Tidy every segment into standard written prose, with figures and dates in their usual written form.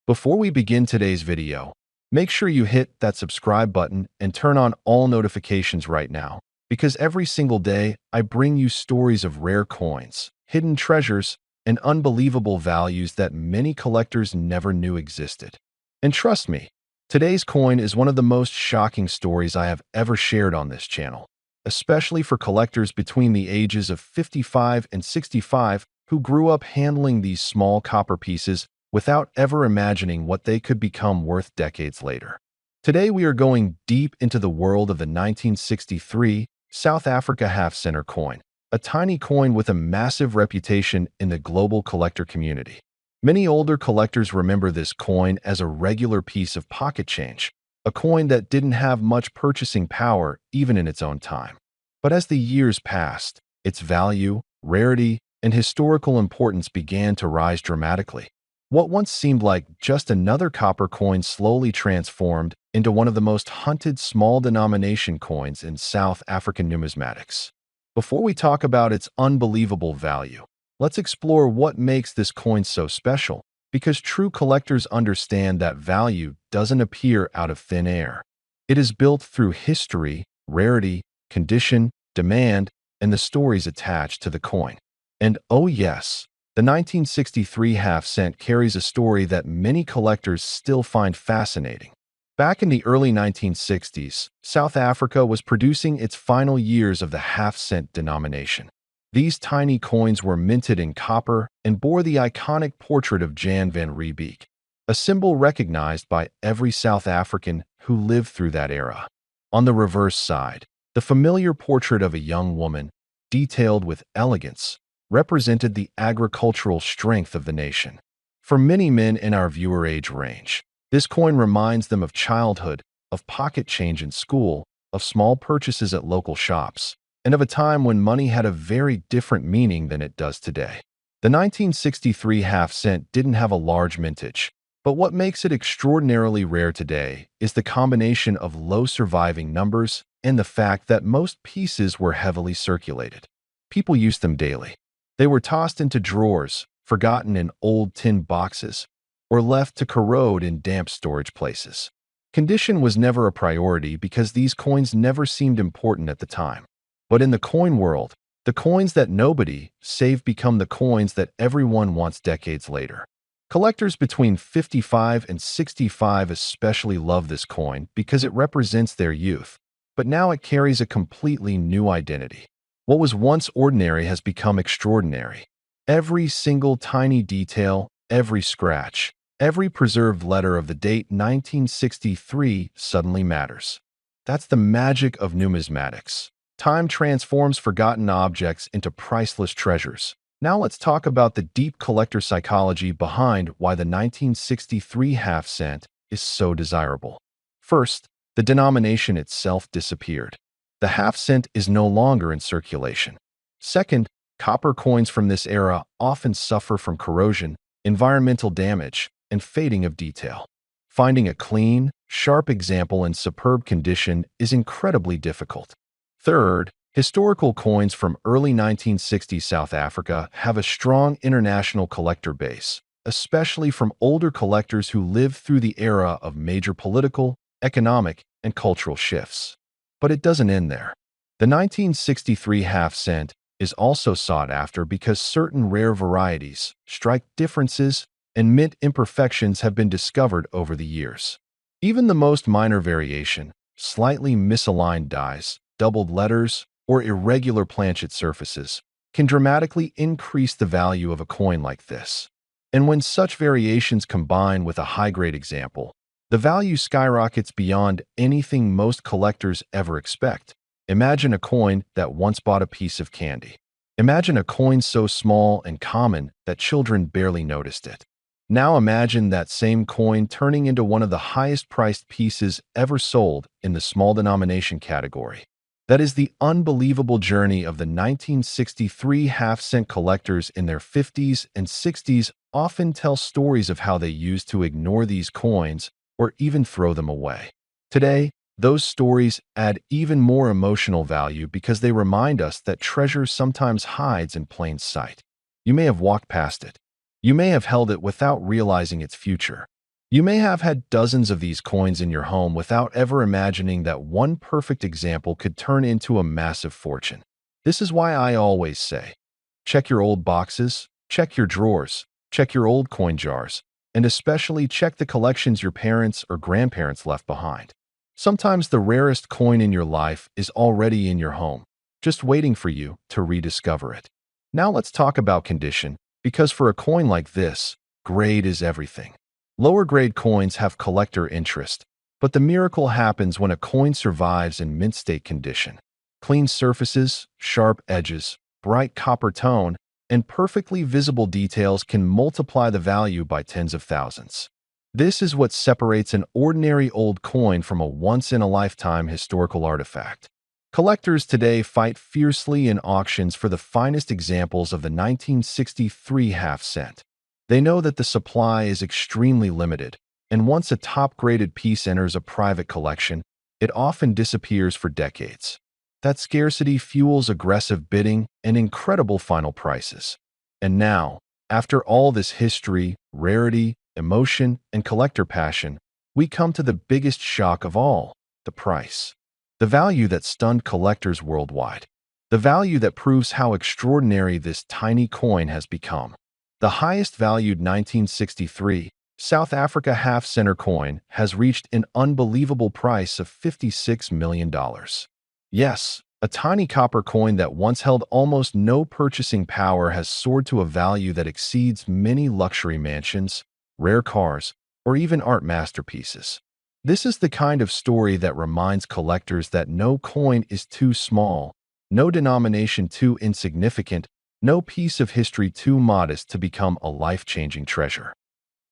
Before we begin today's video, make sure you hit that subscribe button and turn on all notifications right now, because every single day I bring you stories of rare coins, hidden treasures, and unbelievable values that many collectors never knew existed. And trust me, today's coin is one of the most shocking stories I have ever shared on this channel, especially for collectors between the ages of 55 and 65 who grew up handling these small copper pieces without ever imagining what they could become worth decades later. Today we are going deep into the world of the 1963 South Africa half-center coin, a tiny coin with a massive reputation in the global collector community. Many older collectors remember this coin as a regular piece of pocket change, a coin that didn't have much purchasing power even in its own time. But as the years passed, its value, rarity, and historical importance began to rise dramatically. What once seemed like just another copper coin slowly transformed into one of the most hunted small-denomination coins in South African numismatics. Before we talk about its unbelievable value, let's explore what makes this coin so special, because true collectors understand that value doesn't appear out of thin air. It is built through history, rarity, condition, demand, and the stories attached to the coin. And oh yes, the 1963 half-cent carries a story that many collectors still find fascinating. Back in the early 1960s, South Africa was producing its final years of the half-cent denomination. These tiny coins were minted in copper and bore the iconic portrait of Jan van Riebeeck, a symbol recognized by every South African who lived through that era. On the reverse side, the familiar portrait of a young woman, detailed with elegance, represented the agricultural strength of the nation. For many men in our viewer age range, this coin reminds them of childhood, of pocket change in school, of small purchases at local shops, and of a time when money had a very different meaning than it does today. The 1963 half-cent didn't have a large mintage, but what makes it extraordinarily rare today is the combination of low surviving numbers and the fact that most pieces were heavily circulated. People used them daily. They were tossed into drawers, forgotten in old tin boxes, or left to corrode in damp storage places. Condition was never a priority because these coins never seemed important at the time. But in the coin world, the coins that nobody saved become the coins that everyone wants decades later. Collectors between 55 and 65 especially love this coin because it represents their youth, but now it carries a completely new identity. What was once ordinary has become extraordinary. Every single tiny detail, every scratch, every preserved letter of the date 1963 suddenly matters. That's the magic of numismatics. Time transforms forgotten objects into priceless treasures. Now let's talk about the deep collector psychology behind why the 1963 half-cent is so desirable. First, the denomination itself disappeared. The half-cent is no longer in circulation. Second, copper coins from this era often suffer from corrosion, environmental damage, and fading of detail. Finding a clean, sharp example in superb condition is incredibly difficult. Third, historical coins from early 1960s South Africa have a strong international collector base, especially from older collectors who lived through the era of major political, economic, and cultural shifts. But it doesn't end there. The 1963 half-cent is also sought after because certain rare varieties, strike differences, and mint imperfections have been discovered over the years. Even the most minor variation, slightly misaligned dies, doubled letters, or irregular planchet surfaces, can dramatically increase the value of a coin like this. And when such variations combine with a high-grade example, the value skyrockets beyond anything most collectors ever expect. Imagine a coin that once bought a piece of candy. Imagine a coin so small and common that children barely noticed it. Now imagine that same coin turning into one of the highest-priced pieces ever sold in the small denomination category. That is the unbelievable journey of the 1963 half-cent collectors in their 50s and 60s often tell stories of how they used to ignore these coins or even throw them away. Today, those stories add even more emotional value because they remind us that treasure sometimes hides in plain sight. You may have walked past it. You may have held it without realizing its future. You may have had dozens of these coins in your home without ever imagining that one perfect example could turn into a massive fortune. This is why I always say, check your old boxes, check your drawers, check your old coin jars, and especially check the collections your parents or grandparents left behind. Sometimes the rarest coin in your life is already in your home, just waiting for you to rediscover it. Now let's talk about condition, because for a coin like this, grade is everything. Lower grade coins have collector interest, but the miracle happens when a coin survives in mint state condition. Clean surfaces, sharp edges, bright copper tone, and perfectly visible details can multiply the value by tens of thousands. This is what separates an ordinary old coin from a once-in-a-lifetime historical artifact. Collectors today fight fiercely in auctions for the finest examples of the 1963 half-cent. They know that the supply is extremely limited, and once a top-graded piece enters a private collection, it often disappears for decades. That scarcity fuels aggressive bidding and incredible final prices. And now, after all this history, rarity, emotion, and collector passion, we come to the biggest shock of all, the price. The value that stunned collectors worldwide. The value that proves how extraordinary this tiny coin has become. The highest valued 1963 South Africa half-center coin has reached an unbelievable price of $56 million. Yes, a tiny copper coin that once held almost no purchasing power has soared to a value that exceeds many luxury mansions, rare cars, or even art masterpieces. This is the kind of story that reminds collectors that no coin is too small, no denomination too insignificant, no piece of history too modest to become a life-changing treasure.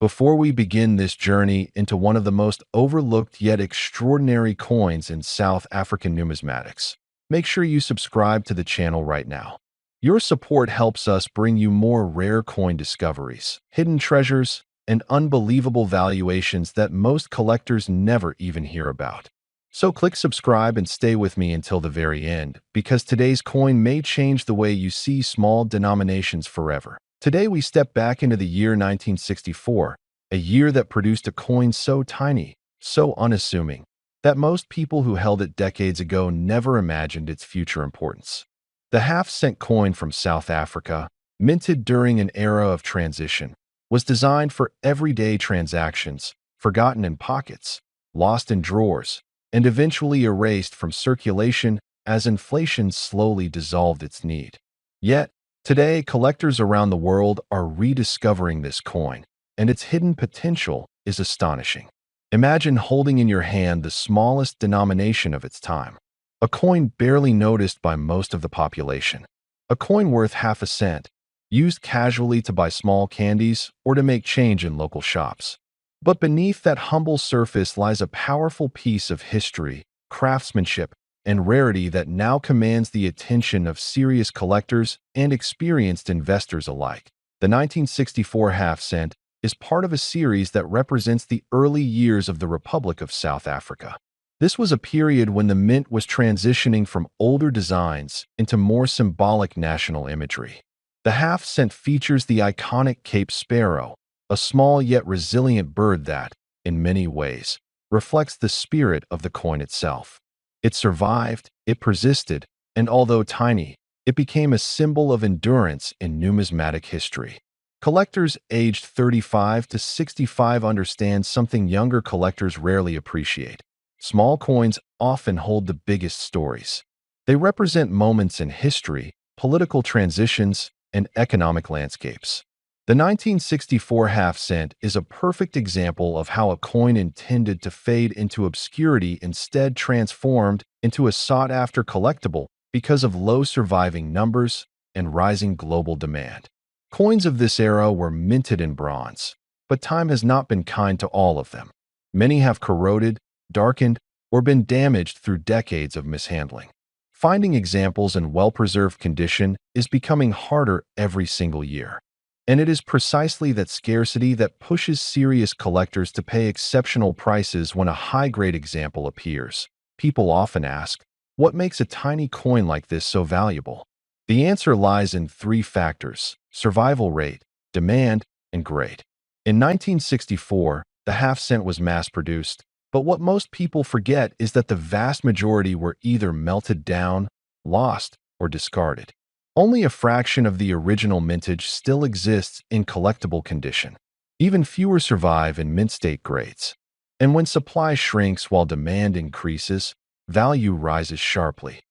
Before we begin this journey into one of the most overlooked yet extraordinary coins in South African numismatics, make sure you subscribe to the channel right now. Your support helps us bring you more rare coin discoveries, hidden treasures, and unbelievable valuations that most collectors never even hear about. So click subscribe and stay with me until the very end, because today's coin may change the way you see small denominations forever. Today we step back into the year 1964, a year that produced a coin so tiny, so unassuming, that most people who held it decades ago never imagined its future importance. The half-cent coin from South Africa, minted during an era of transition, was designed for everyday transactions, forgotten in pockets, lost in drawers, and eventually erased from circulation as inflation slowly dissolved its need. Yet, today, collectors around the world are rediscovering this coin, and its hidden potential is astonishing. Imagine holding in your hand the smallest denomination of its time, a coin barely noticed by most of the population, a coin worth half a cent, used casually to buy small candies or to make change in local shops. But beneath that humble surface lies a powerful piece of history, craftsmanship, and rarity that now commands the attention of serious collectors and experienced investors alike. The 1964 half-cent is part of a series that represents the early years of the Republic of South Africa. This was a period when the mint was transitioning from older designs into more symbolic national imagery. The half-cent features the iconic Cape Sparrow, a small yet resilient bird that, in many ways, reflects the spirit of the coin itself. It survived, it persisted, and although tiny, it became a symbol of endurance in numismatic history. Collectors aged 35 to 65 understand something younger collectors rarely appreciate. Small coins often hold the biggest stories. They represent moments in history, political transitions, and economic landscapes. The 1964 half-cent is a perfect example of how a coin intended to fade into obscurity instead transformed into a sought-after collectible because of low surviving numbers and rising global demand. Coins of this era were minted in bronze, but time has not been kind to all of them. Many have corroded, darkened, or been damaged through decades of mishandling. Finding examples in well-preserved condition is becoming harder every single year. And it is precisely that scarcity that pushes serious collectors to pay exceptional prices when a high-grade example appears. People often ask, what makes a tiny coin like this so valuable? The answer lies in three factors: survival rate, demand, and grade. In 1964, the half-cent was mass-produced, but what most people forget is that the vast majority were either melted down, lost, or discarded. Only a fraction of the original mintage still exists in collectible condition. Even fewer survive in mint-state grades. And when supply shrinks while demand increases, value rises sharply.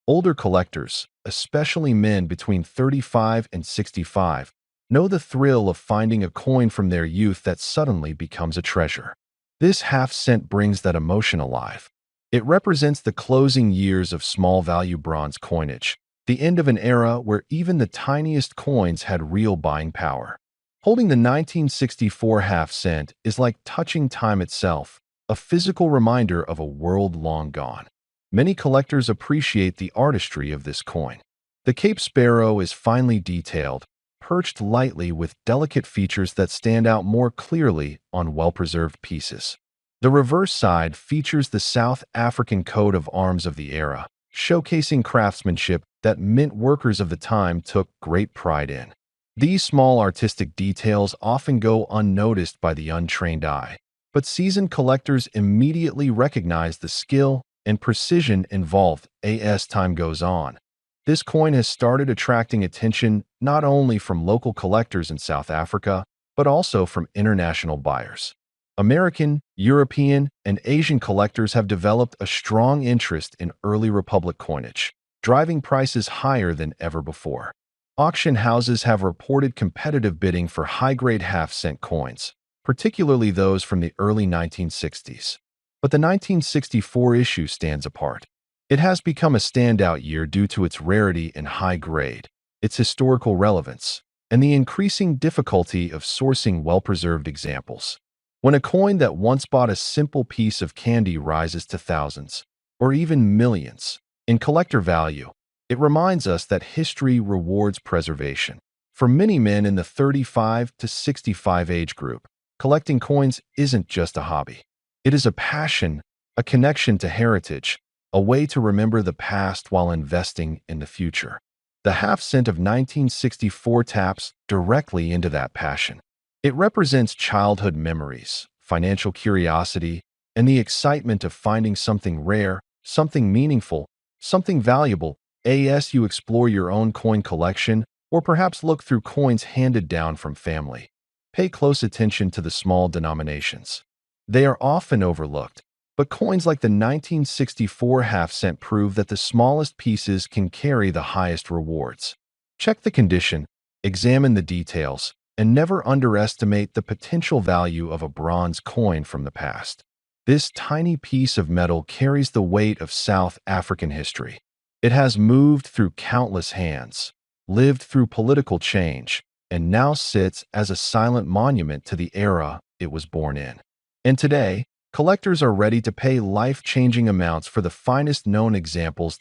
Older collectors, especially men between 35 and 65, know the thrill of finding a coin from their youth that suddenly becomes a treasure. This half-cent brings that emotion alive. It represents the closing years of small-value bronze coinage, the end of an era where even the tiniest coins had real buying power. Holding the 1964 half-cent is like touching time itself, a physical reminder of a world long gone. Many collectors appreciate the artistry of this coin. The Cape Sparrow is finely detailed, perched lightly with delicate features that stand out more clearly on well-preserved pieces. The reverse side features the South African coat of arms of the era, showcasing craftsmanship that mint workers of the time took great pride in. These small artistic details often go unnoticed by the untrained eye, but seasoned collectors immediately recognize the skill and precision involved as time goes on. This coin has started attracting attention not only from local collectors in South Africa, but also from international buyers. American, European, and Asian collectors have developed a strong interest in early Republic coinage, driving prices higher than ever before. Auction houses have reported competitive bidding for high-grade half-cent coins, particularly those from the early 1960s. But the 1964 issue stands apart. It has become a standout year due to its rarity and high grade, its historical relevance, and the increasing difficulty of sourcing well-preserved examples. When a coin that once bought a simple piece of candy rises to thousands, or even millions, in collector value, it reminds us that history rewards preservation. For many men in the 35 to 65 age group, collecting coins isn't just a hobby. It is a passion, a connection to heritage, a way to remember the past while investing in the future. The half-cent of 1964 taps directly into that passion. It represents childhood memories, financial curiosity, and the excitement of finding something rare, something meaningful, something valuable as you explore your own coin collection or perhaps look through coins handed down from family. Pay close attention to the small denominations. They are often overlooked, but coins like the 1964 half-cent prove that the smallest pieces can carry the highest rewards. Check the condition, examine the details, and never underestimate the potential value of a bronze coin from the past. This tiny piece of metal carries the weight of South African history. It has moved through countless hands, lived through political change, and now sits as a silent monument to the era it was born in. And today, collectors are ready to pay life-changing amounts for the finest known examples.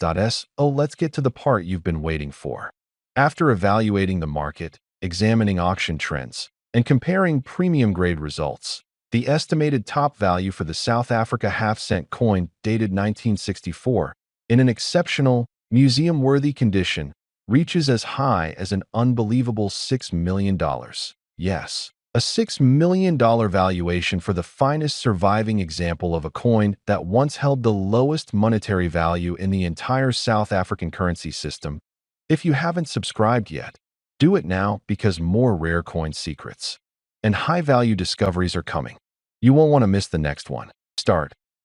Let's get to the part you've been waiting for. After evaluating the market, examining auction trends, and comparing premium-grade results, the estimated top value for the South Africa half-cent coin dated 1964, in an exceptional, museum-worthy condition, reaches as high as an unbelievable $6 million. Yes, a $6 million valuation for the finest surviving example of a coin that once held the lowest monetary value in the entire South African currency system. If you haven't subscribed yet, do it now because more rare coin secrets and high-value discoveries are coming. You won't want to miss the next one.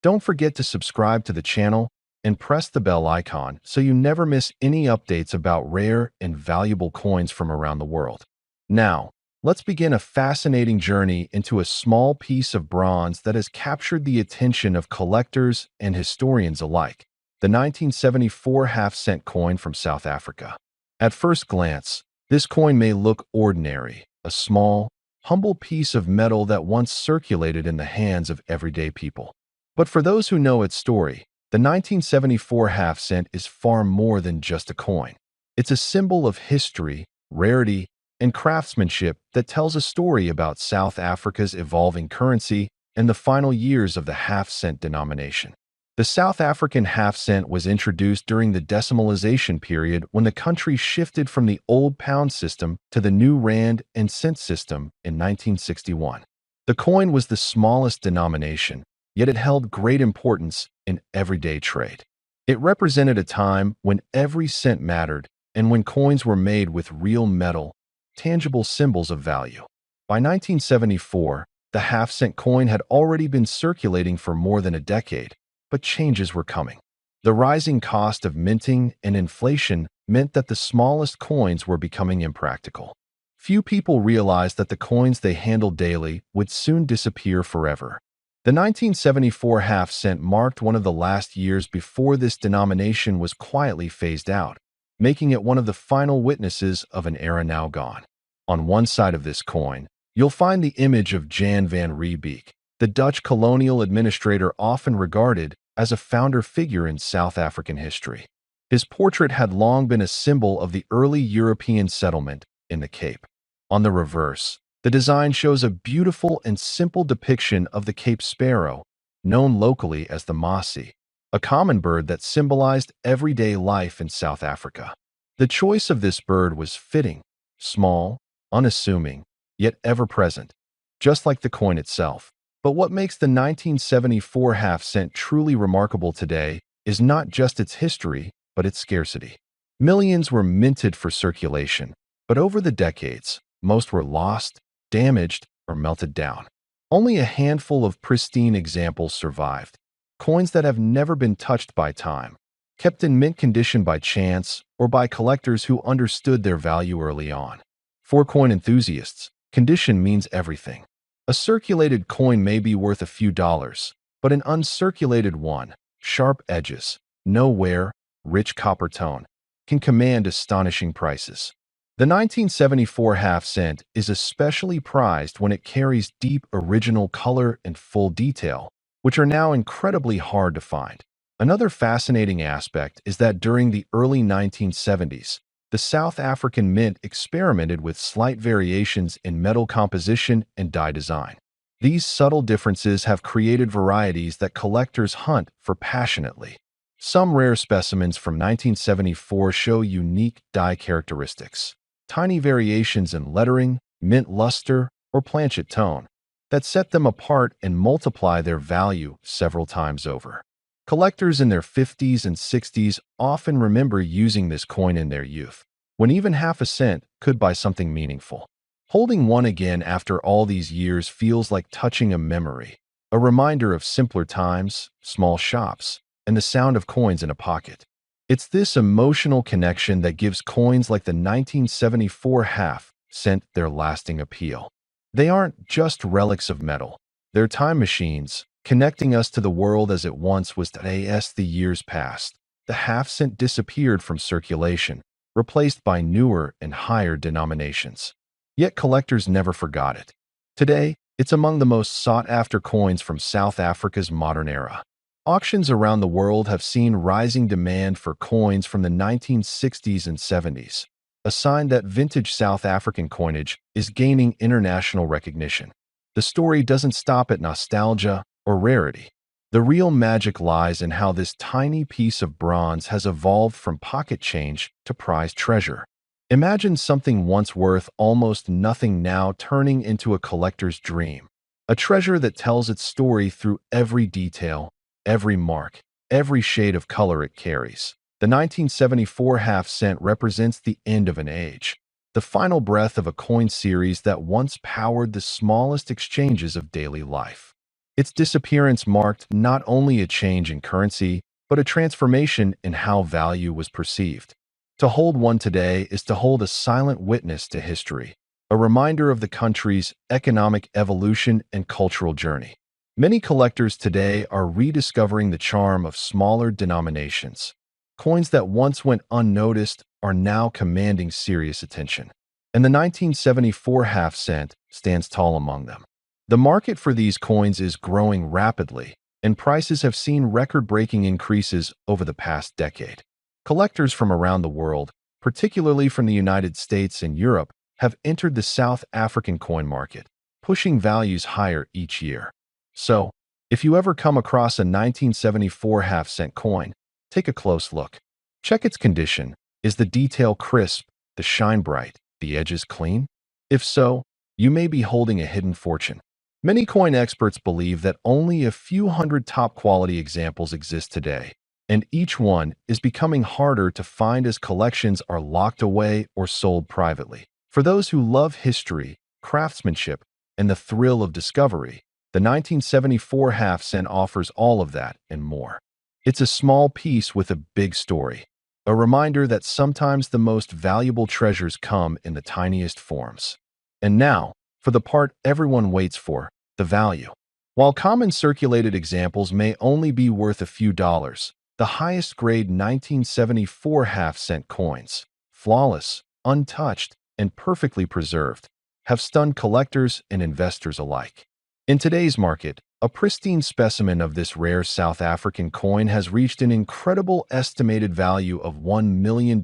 Don't forget to subscribe to the channel and press the bell icon so you never miss any updates about rare and valuable coins from around the world. Now, let's begin a fascinating journey into a small piece of bronze that has captured the attention of collectors and historians alike, the 1974 half-cent coin from South Africa. At first glance, this coin may look ordinary, a small, humble piece of metal that once circulated in the hands of everyday people. But for those who know its story, the 1974 half-cent is far more than just a coin. It's a symbol of history, rarity, and craftsmanship that tells a story about South Africa's evolving currency and the final years of the half-cent denomination. The South African half-cent was introduced during the decimalization period when the country shifted from the old pound system to the new rand and cent system in 1961. The coin was the smallest denomination, yet it held great importance in everyday trade. It represented a time when every cent mattered and when coins were made with real metal, tangible symbols of value. By 1974, the half-cent coin had already been circulating for more than a decade, but changes were coming. The rising cost of minting and inflation meant that the smallest coins were becoming impractical. Few people realized that the coins they handled daily would soon disappear forever. The 1974 half-cent marked one of the last years before this denomination was quietly phased out, making it one of the final witnesses of an era now gone. On one side of this coin, you'll find the image of Jan van Riebeeck, the Dutch colonial administrator often regarded as a founder figure in South African history. His portrait had long been a symbol of the early European settlement in the Cape. On the reverse, the design shows a beautiful and simple depiction of the Cape sparrow, known locally as the mossie, a common bird that symbolized everyday life in South Africa. The choice of this bird was fitting, small, unassuming, yet ever-present, just like the coin itself. But what makes the 1974 half-cent truly remarkable today is not just its history, but its scarcity. Millions were minted for circulation, but over the decades, most were lost, damaged, or melted down. Only a handful of pristine examples survived, coins that have never been touched by time, kept in mint condition by chance or by collectors who understood their value early on. For coin enthusiasts, condition means everything. A circulated coin may be worth a few dollars, but an uncirculated one, sharp edges, no wear, rich copper tone, can command astonishing prices. The 1974 half-cent is especially prized when it carries deep original color and full detail, which are now incredibly hard to find. Another fascinating aspect is that during the early 1970s, the South African Mint experimented with slight variations in metal composition and die design. These subtle differences have created varieties that collectors hunt for passionately. Some rare specimens from 1974 show unique die characteristics, tiny variations in lettering, mint luster, or planchet tone, that set them apart and multiply their value several times over. Collectors in their 50s and 60s often remember using this coin in their youth, when even half a cent could buy something meaningful. Holding one again after all these years feels like touching a memory, a reminder of simpler times, small shops, and the sound of coins in a pocket. It's this emotional connection that gives coins like the 1974 half-cent their lasting appeal. They aren't just relics of metal. They're time machines, connecting us to the world as it once was. As the years passed, the half-cent disappeared from circulation, replaced by newer and higher denominations. Yet collectors never forgot it. Today, it's among the most sought-after coins from South Africa's modern era. Auctions around the world have seen rising demand for coins from the 1960s and 70s, a sign that vintage South African coinage is gaining international recognition. The story doesn't stop at nostalgia or rarity. The real magic lies in how this tiny piece of bronze has evolved from pocket change to prized treasure. Imagine something once worth almost nothing now turning into a collector's dream, a treasure that tells its story through every detail, every mark, every shade of color it carries. The 1974 half-cent represents the end of an age, the final breath of a coin series that once powered the smallest exchanges of daily life. Its disappearance marked not only a change in currency, but a transformation in how value was perceived. To hold one today is to hold a silent witness to history, a reminder of the country's economic evolution and cultural journey. Many collectors today are rediscovering the charm of smaller denominations. Coins that once went unnoticed are now commanding serious attention, and the 1974 half-cent stands tall among them. The market for these coins is growing rapidly, and prices have seen record-breaking increases over the past decade. Collectors from around the world, particularly from the United States and Europe, have entered the South African coin market, pushing values higher each year. So, if you ever come across a 1974 half-cent coin, take a close look. Check its condition. Is the detail crisp, the shine bright, the edges clean? If so, you may be holding a hidden fortune. Many coin experts believe that only a few hundred top-quality examples exist today, and each one is becoming harder to find as collections are locked away or sold privately. For those who love history, craftsmanship, and the thrill of discovery, the 1974 half-cent offers all of that and more. It's a small piece with a big story, a reminder that sometimes the most valuable treasures come in the tiniest forms. And now, for the part everyone waits for, the value. While common circulated examples may only be worth a few dollars, the highest grade 1974 half-cent coins, flawless, untouched, and perfectly preserved, have stunned collectors and investors alike. In today's market, a pristine specimen of this rare South African coin has reached an incredible estimated value of $1 million.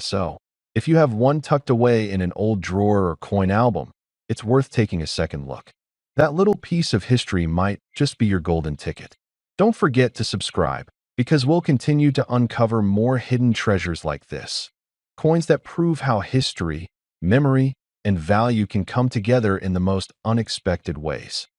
So, if you have one tucked away in an old drawer or coin album, it's worth taking a second look. That little piece of history might just be your golden ticket. Don't forget to subscribe, because we'll continue to uncover more hidden treasures like this. Coins that prove how history, memory, and value can come together in the most unexpected ways.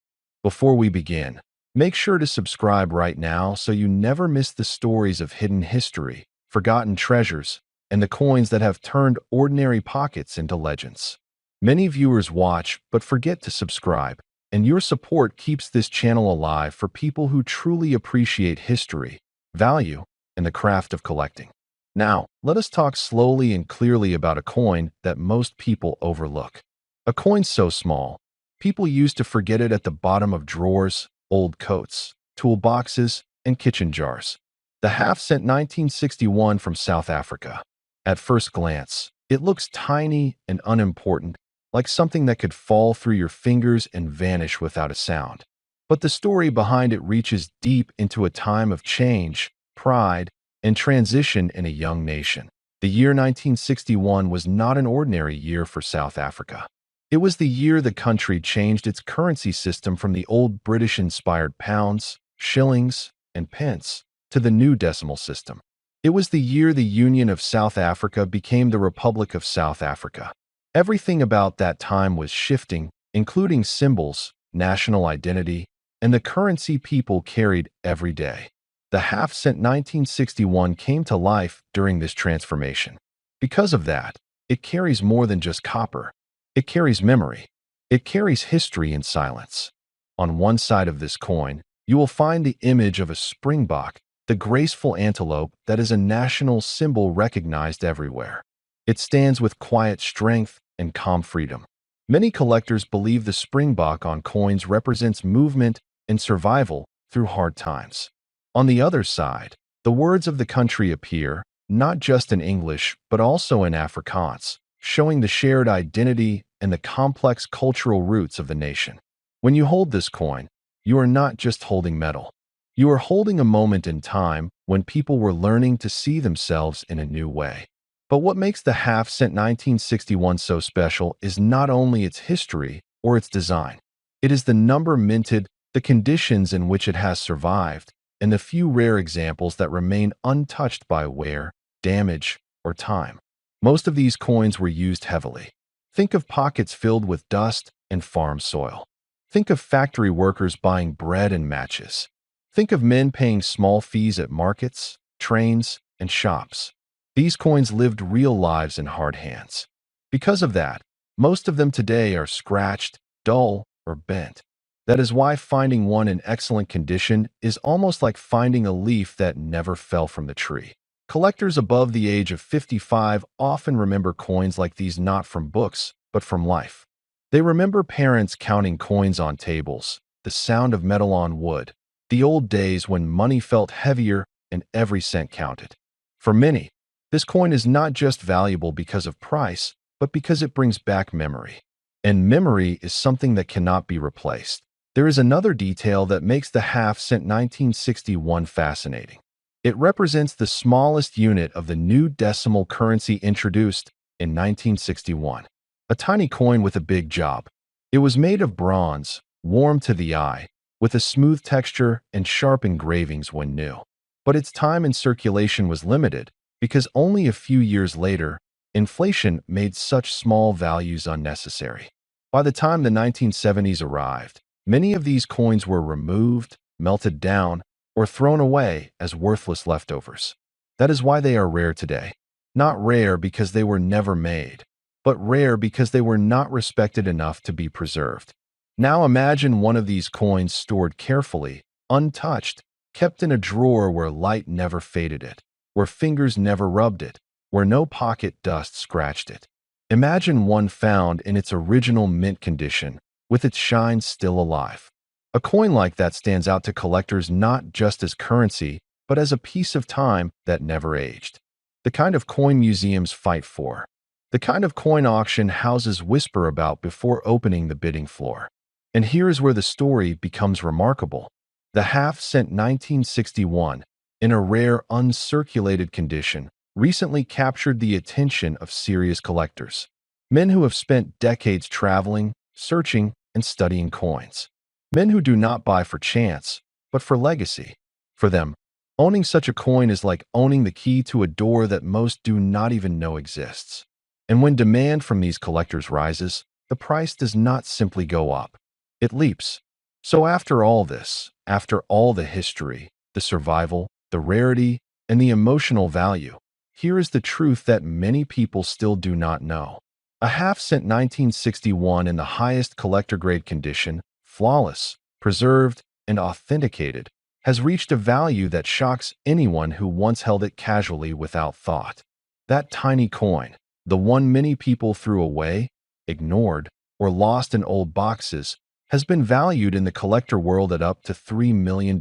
Before we begin, make sure to subscribe right now so you never miss the stories of hidden history, forgotten treasures, and the coins that have turned ordinary pockets into legends. Many viewers watch but forget to subscribe, and your support keeps this channel alive for people who truly appreciate history, value, and the craft of collecting. Now, let us talk slowly and clearly about a coin that most people overlook. A coin so small, people used to forget it at the bottom of drawers, old coats, toolboxes, and kitchen jars. The half-cent 1961 from South Africa. At first glance, it looks tiny and unimportant, like something that could fall through your fingers and vanish without a sound. But the story behind it reaches deep into a time of change, pride, and transition in a young nation. The year 1961 was not an ordinary year for South Africa. It was the year the country changed its currency system from the old British-inspired pounds, shillings, and pence to the new decimal system. It was the year the Union of South Africa became the Republic of South Africa. Everything about that time was shifting, including symbols, national identity, and the currency people carried every day. The half-cent 1961 came to life during this transformation. Because of that, it carries more than just copper. It carries memory. It carries history in silence. On one side of this coin, you will find the image of a springbok, the graceful antelope that is a national symbol recognized everywhere. It stands with quiet strength and calm freedom. Many collectors believe the springbok on coins represents movement and survival through hard times. On the other side, the words of the country appear, not just in English, but also in Afrikaans, showing the shared identity and the complex cultural roots of the nation. When you hold this coin, you are not just holding metal. You are holding a moment in time when people were learning to see themselves in a new way. But what makes the half-cent 1961 so special is not only its history or its design. It is the number minted, the conditions in which it has survived, and the few rare examples that remain untouched by wear, damage, or time. Most of these coins were used heavily. Think of pockets filled with dust and farm soil. Think of factory workers buying bread and matches. Think of men paying small fees at markets, trains, and shops. These coins lived real lives in hard hands. Because of that, most of them today are scratched, dull, or bent. That is why finding one in excellent condition is almost like finding a leaf that never fell from the tree. Collectors above the age of 55 often remember coins like these not from books, but from life. They remember parents counting coins on tables, the sound of metal on wood, the old days when money felt heavier and every cent counted. For many, this coin is not just valuable because of price, but because it brings back memory. And memory is something that cannot be replaced. There is another detail that makes the half-cent 1961 fascinating. It represents the smallest unit of the new decimal currency introduced in 1961. A tiny coin with a big job. It was made of bronze, warm to the eye, with a smooth texture and sharp engravings when new. But its time in circulation was limited, because only a few years later, inflation made such small values unnecessary. By the time the 1970s arrived, Many of these coins were removed, melted down, or thrown away as worthless leftovers. That is why they are rare today. Not rare because they were never made, but rare because they were not respected enough to be preserved. Now imagine one of these coins stored carefully, untouched, kept in a drawer where light never faded it, where fingers never rubbed it, where no pocket dust scratched it. Imagine one found in its original mint condition, with its shine still alive. A coin like that stands out to collectors not just as currency, but as a piece of time that never aged. The kind of coin museums fight for. The kind of coin auction houses whisper about before opening the bidding floor. And here is where the story becomes remarkable. The half-cent 1961, in a rare uncirculated condition, recently captured the attention of serious collectors. Men who have spent decades traveling, searching, and studying coins. Men who do not buy for chance, but for legacy. For them, owning such a coin is like owning the key to a door that most do not even know exists. And when demand from these collectors rises, the price does not simply go up. It leaps. So after all this, after all the history, the survival, the rarity, and the emotional value, here is the truth that many people still do not know. A half-cent 1961 in the highest collector-grade condition, flawless, preserved, and authenticated, has reached a value that shocks anyone who once held it casually without thought. That tiny coin, the one many people threw away, ignored, or lost in old boxes, has been valued in the collector world at up to $3 million.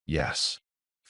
Yes,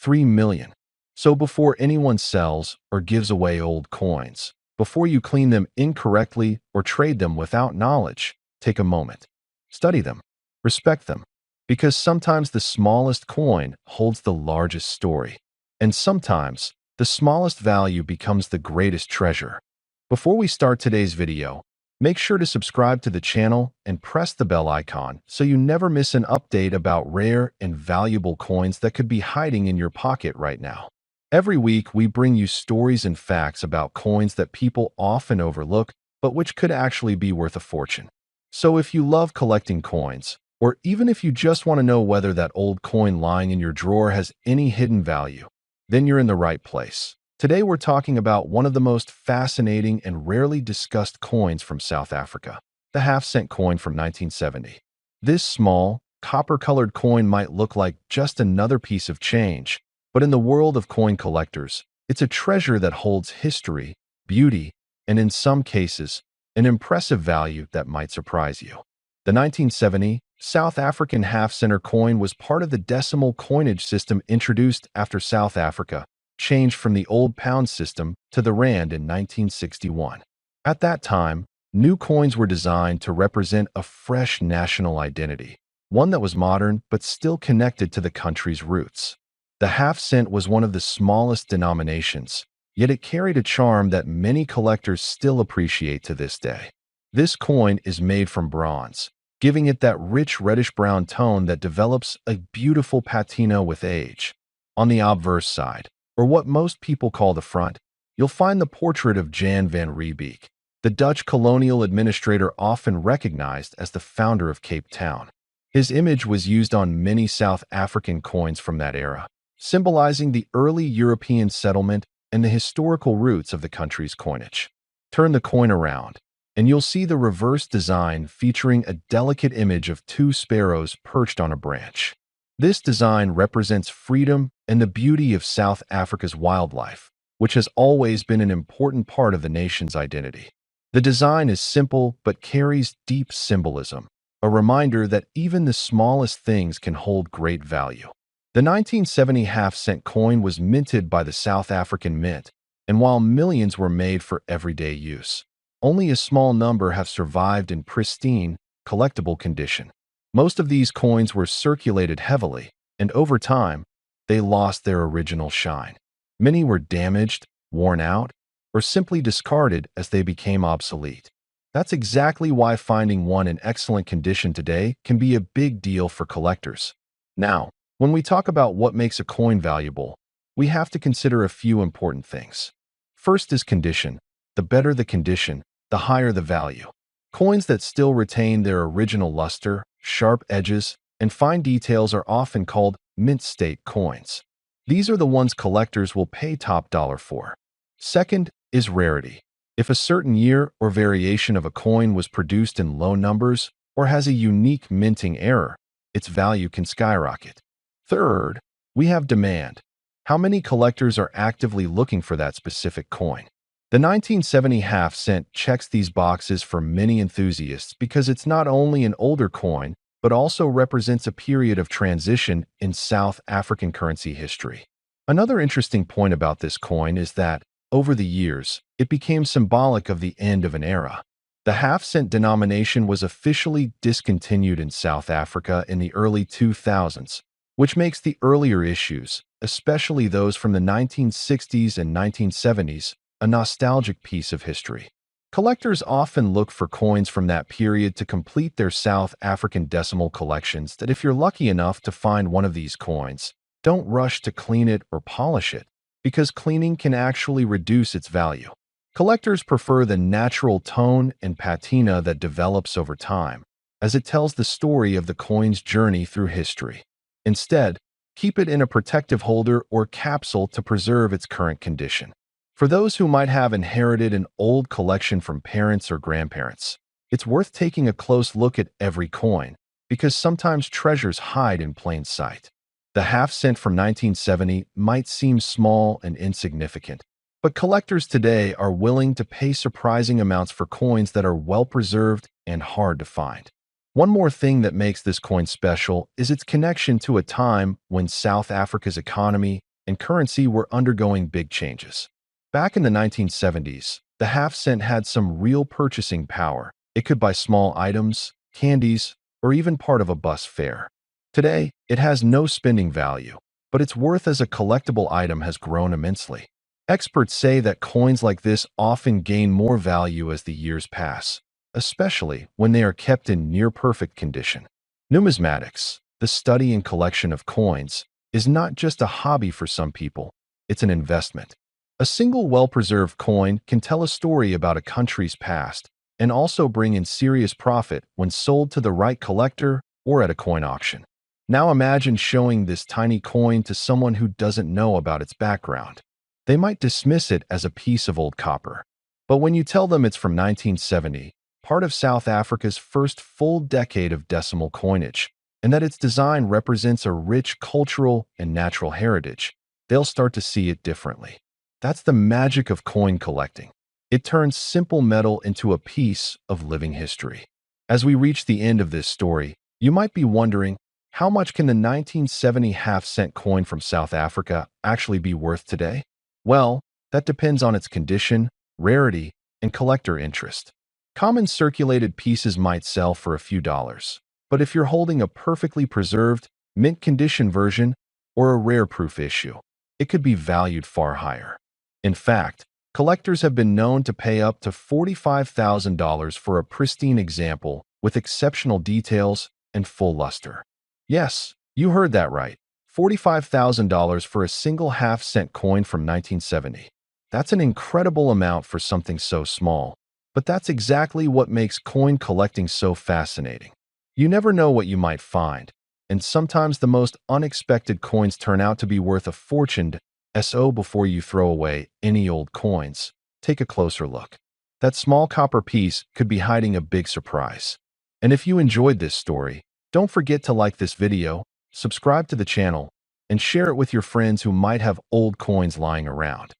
$3 million. So before anyone sells or gives away old coins, before you clean them incorrectly or trade them without knowledge, take a moment. Study them. Respect them. Because sometimes the smallest coin holds the largest story. And sometimes the smallest value becomes the greatest treasure. Before we start today's video, make sure to subscribe to the channel and press the bell icon so you never miss an update about rare and valuable coins that could be hiding in your pocket right now. Every week, we bring you stories and facts about coins that people often overlook, but which could actually be worth a fortune. So if you love collecting coins, or even if you just want to know whether that old coin lying in your drawer has any hidden value, then you're in the right place. Today we're talking about one of the most fascinating and rarely discussed coins from South Africa, the half-cent coin from 1970. This small, copper-colored coin might look like just another piece of change, but in the world of coin collectors, it's a treasure that holds history, beauty, and in some cases, an impressive value that might surprise you. The 1970 South African half-center coin was part of the decimal coinage system introduced after South Africa changed from the old pound system to the rand in 1961. At that time, new coins were designed to represent a fresh national identity, one that was modern but still connected to the country's roots. The half-cent was one of the smallest denominations, yet it carried a charm that many collectors still appreciate to this day. This coin is made from bronze, giving it that rich reddish-brown tone that develops a beautiful patina with age. On the obverse side, or what most people call the front, you'll find the portrait of Jan van Riebeeck, the Dutch colonial administrator often recognized as the founder of Cape Town. His image was used on many South African coins from that era, symbolizing the early European settlement and the historical roots of the country's coinage. Turn the coin around, and you'll see the reverse design featuring a delicate image of two sparrows perched on a branch. This design represents freedom and the beauty of South Africa's wildlife, which has always been an important part of the nation's identity. The design is simple but carries deep symbolism, a reminder that even the smallest things can hold great value. The 1970 half-cent coin was minted by the South African Mint, and while millions were made for everyday use, only a small number have survived in pristine, collectible condition. Most of these coins were circulated heavily, and over time, they lost their original shine. Many were damaged, worn out, or simply discarded as they became obsolete. That's exactly why finding one in excellent condition today can be a big deal for collectors. Now, when we talk about what makes a coin valuable, we have to consider a few important things. First is condition. The better the condition, the higher the value. Coins that still retain their original luster, sharp edges, and fine details are often called mint state coins. These are the ones collectors will pay top dollar for. Second is rarity. If a certain year or variation of a coin was produced in low numbers or has a unique minting error, its value can skyrocket. Third, we have demand. How many collectors are actively looking for that specific coin? The 1970 half cent checks these boxes for many enthusiasts because it's not only an older coin, but also represents a period of transition in South African currency history. Another interesting point about this coin is that, over the years, it became symbolic of the end of an era. The half-cent denomination was officially discontinued in South Africa in the early 2000s, which makes the earlier issues, especially those from the 1960s and 1970s, a nostalgic piece of history. Collectors often look for coins from that period to complete their South African decimal collections that if you're lucky enough to find one of these coins, don't rush to clean it or polish it, because cleaning can actually reduce its value. Collectors prefer the natural tone and patina that develops over time, as it tells the story of the coin's journey through history. Instead, keep it in a protective holder or capsule to preserve its current condition. For those who might have inherited an old collection from parents or grandparents, it's worth taking a close look at every coin, because sometimes treasures hide in plain sight. The half cent from 1970 might seem small and insignificant, but collectors today are willing to pay surprising amounts for coins that are well preserved and hard to find. One more thing that makes this coin special is its connection to a time when South Africa's economy and currency were undergoing big changes. Back in the 1970s, the half cent had some real purchasing power. It could buy small items, candies, or even part of a bus fare. Today, it has no spending value, but its worth as a collectible item has grown immensely. Experts say that coins like this often gain more value as the years pass, especially when they are kept in near-perfect condition. Numismatics, the study and collection of coins, is not just a hobby for some people, it's an investment. A single well-preserved coin can tell a story about a country's past and also bring in serious profit when sold to the right collector or at a coin auction. Now imagine showing this tiny coin to someone who doesn't know about its background. They might dismiss it as a piece of old copper. But when you tell them it's from 1970, part of South Africa's first full decade of decimal coinage, and that its design represents a rich cultural and natural heritage, they'll start to see it differently. That's the magic of coin collecting. It turns simple metal into a piece of living history. As we reach the end of this story, you might be wondering, how much can the 1970 half-cent coin from South Africa actually be worth today? Well, that depends on its condition, rarity, and collector interest. Common circulated pieces might sell for a few dollars, but if you're holding a perfectly preserved, mint condition version or a rare proof issue, it could be valued far higher. In fact, collectors have been known to pay up to $45,000 for a pristine example with exceptional details and full luster. Yes, you heard that right. $45,000 for a single half-cent coin from 1970. That's an incredible amount for something so small, but that's exactly what makes coin collecting so fascinating. You never know what you might find, and sometimes the most unexpected coins turn out to be worth a fortune. So before you throw away any old coins, take a closer look. That small copper piece could be hiding a big surprise. And if you enjoyed this story, don't forget to like this video, subscribe to the channel, and share it with your friends who might have old coins lying around.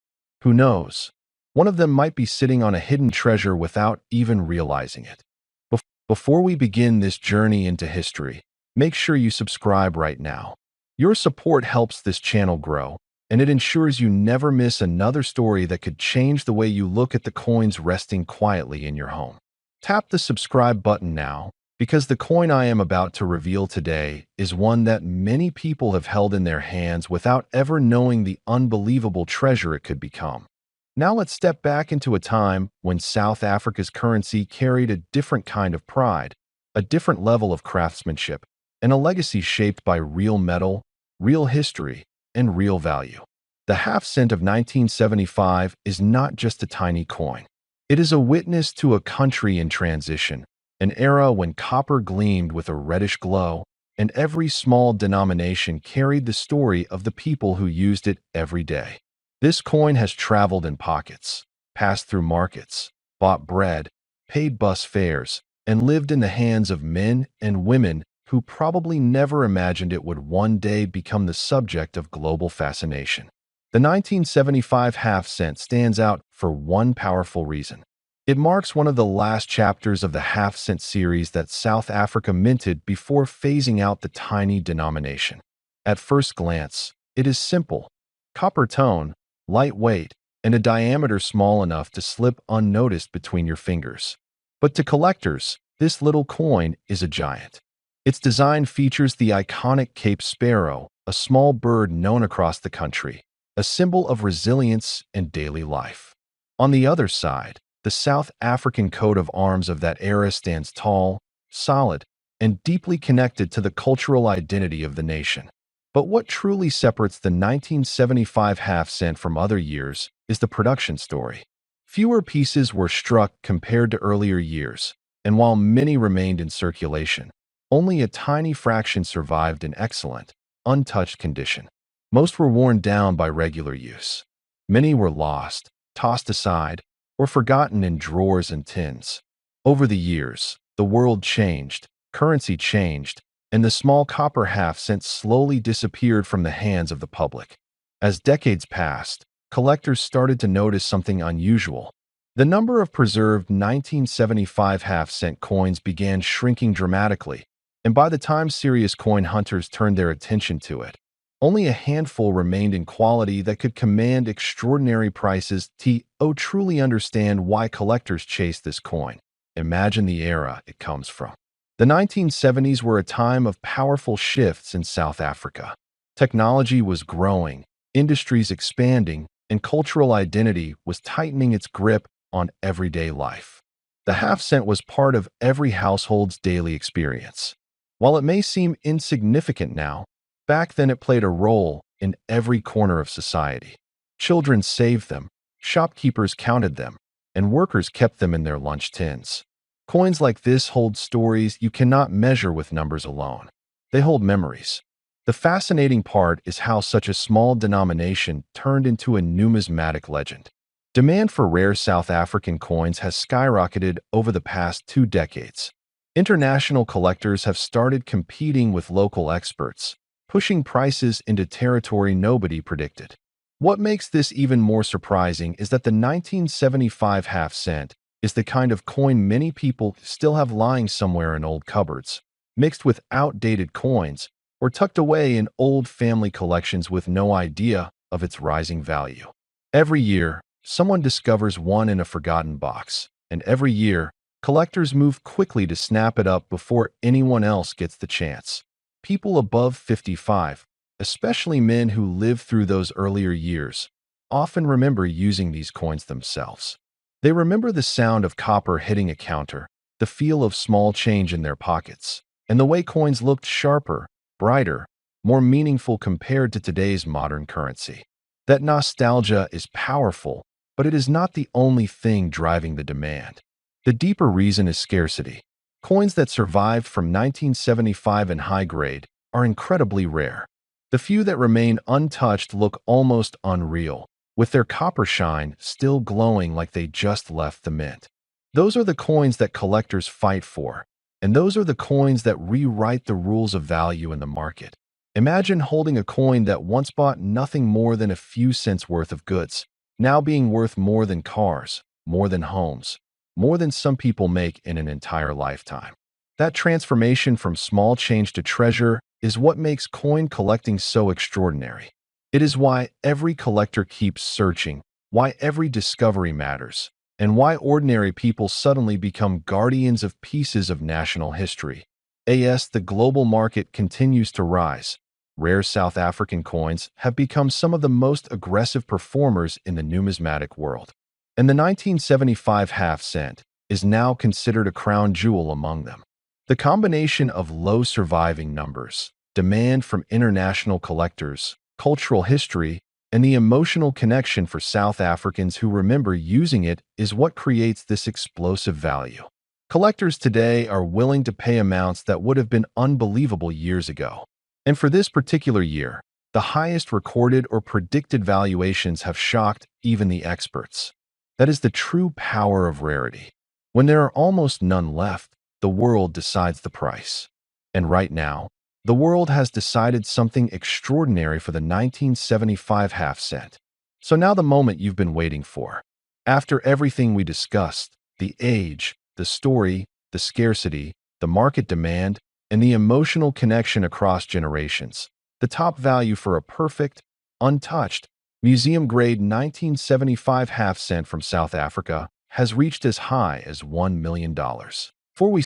Who knows? One of them might be sitting on a hidden treasure without even realizing it. Before we begin this journey into history, make sure you subscribe right now. Your support helps this channel grow, and it ensures you never miss another story that could change the way you look at the coins resting quietly in your home. Tap the subscribe button now, because the coin I am about to reveal today is one that many people have held in their hands without ever knowing the unbelievable treasure it could become. Now let's step back into a time when South Africa's currency carried a different kind of pride, a different level of craftsmanship, and a legacy shaped by real metal, real history, and real value. The half cent of 1975 is not just a tiny coin. It is a witness to a country in transition, an era when copper gleamed with a reddish glow, and every small denomination carried the story of the people who used it every day. This coin has traveled in pockets, passed through markets, bought bread, paid bus fares, and lived in the hands of men and women who probably never imagined it would one day become the subject of global fascination. The 1975 half cent stands out for one powerful reason. It marks one of the last chapters of the half-cent series that South Africa minted before phasing out the tiny denomination. At first glance, it is simple. Copper tone, lightweight, and a diameter small enough to slip unnoticed between your fingers. But to collectors, this little coin is a giant. Its design features the iconic Cape Sparrow, a small bird known across the country, a symbol of resilience and daily life. On the other side, the South African coat of arms of that era stands tall, solid, and deeply connected to the cultural identity of the nation. But what truly separates the 1975 half cent from other years is the production story. Fewer pieces were struck compared to earlier years, and while many remained in circulation, only a tiny fraction survived in excellent, untouched condition. Most were worn down by regular use. Many were lost, tossed aside, or forgotten in drawers and tins. Over the years, the world changed, currency changed, and the small copper half cent slowly disappeared from the hands of the public. As decades passed, collectors started to notice something unusual. The number of preserved 1975 half cent coins began shrinking dramatically, and by the time serious coin hunters turned their attention to it, only a handful remained in quality that could command extraordinary prices. To truly understand why collectors chase this coin, imagine the era it comes from. The 1970s were a time of powerful shifts in South Africa. Technology was growing, industries expanding, and cultural identity was tightening its grip on everyday life. The half cent was part of every household's daily experience. While it may seem insignificant now, back then it played a role in every corner of society. Children saved them, shopkeepers counted them, and workers kept them in their lunch tins. Coins like this hold stories you cannot measure with numbers alone. They hold memories. The fascinating part is how such a small denomination turned into a numismatic legend. Demand for rare South African coins has skyrocketed over the past 2 decades. International collectors have started competing with local experts, pushing prices into territory nobody predicted. What makes this even more surprising is that the 1975 half cent is the kind of coin many people still have lying somewhere in old cupboards, mixed with outdated coins, or tucked away in old family collections with no idea of its rising value. Every year, someone discovers one in a forgotten box, and every year, collectors move quickly to snap it up before anyone else gets the chance. People above 55, especially men who lived through those earlier years, often remember using these coins themselves. They remember the sound of copper hitting a counter, the feel of small change in their pockets, and the way coins looked sharper, brighter, more meaningful compared to today's modern currency. That nostalgia is powerful, but it is not the only thing driving the demand. The deeper reason is scarcity. Coins that survived from 1975 in high grade are incredibly rare. The few that remain untouched look almost unreal, with their copper shine still glowing like they just left the mint. Those are the coins that collectors fight for, and those are the coins that rewrite the rules of value in the market. Imagine holding a coin that once bought nothing more than a few cents worth of goods, now being worth more than cars, more than homes, more than some people make in an entire lifetime. That transformation from small change to treasure is what makes coin collecting so extraordinary. It is why every collector keeps searching, why every discovery matters, and why ordinary people suddenly become guardians of pieces of national history. As the global market continues to rise, rare South African coins have become some of the most aggressive performers in the numismatic world. And the 1975 half cent is now considered a crown jewel among them. The combination of low surviving numbers, demand from international collectors, cultural history, and the emotional connection for South Africans who remember using it is what creates this explosive value. Collectors today are willing to pay amounts that would have been unbelievable years ago. And for this particular year, the highest recorded or predicted valuations have shocked even the experts. That is the true power of rarity. When there are almost none left, the world decides the price. And right now, the world has decided something extraordinary for the 1975 half cent. So now the moment you've been waiting for. After everything we discussed, the age, the story, the scarcity, the market demand, and the emotional connection across generations, the top value for a perfect, untouched, museum-grade 1975 half cent from South Africa has reached as high as $1 million. Before we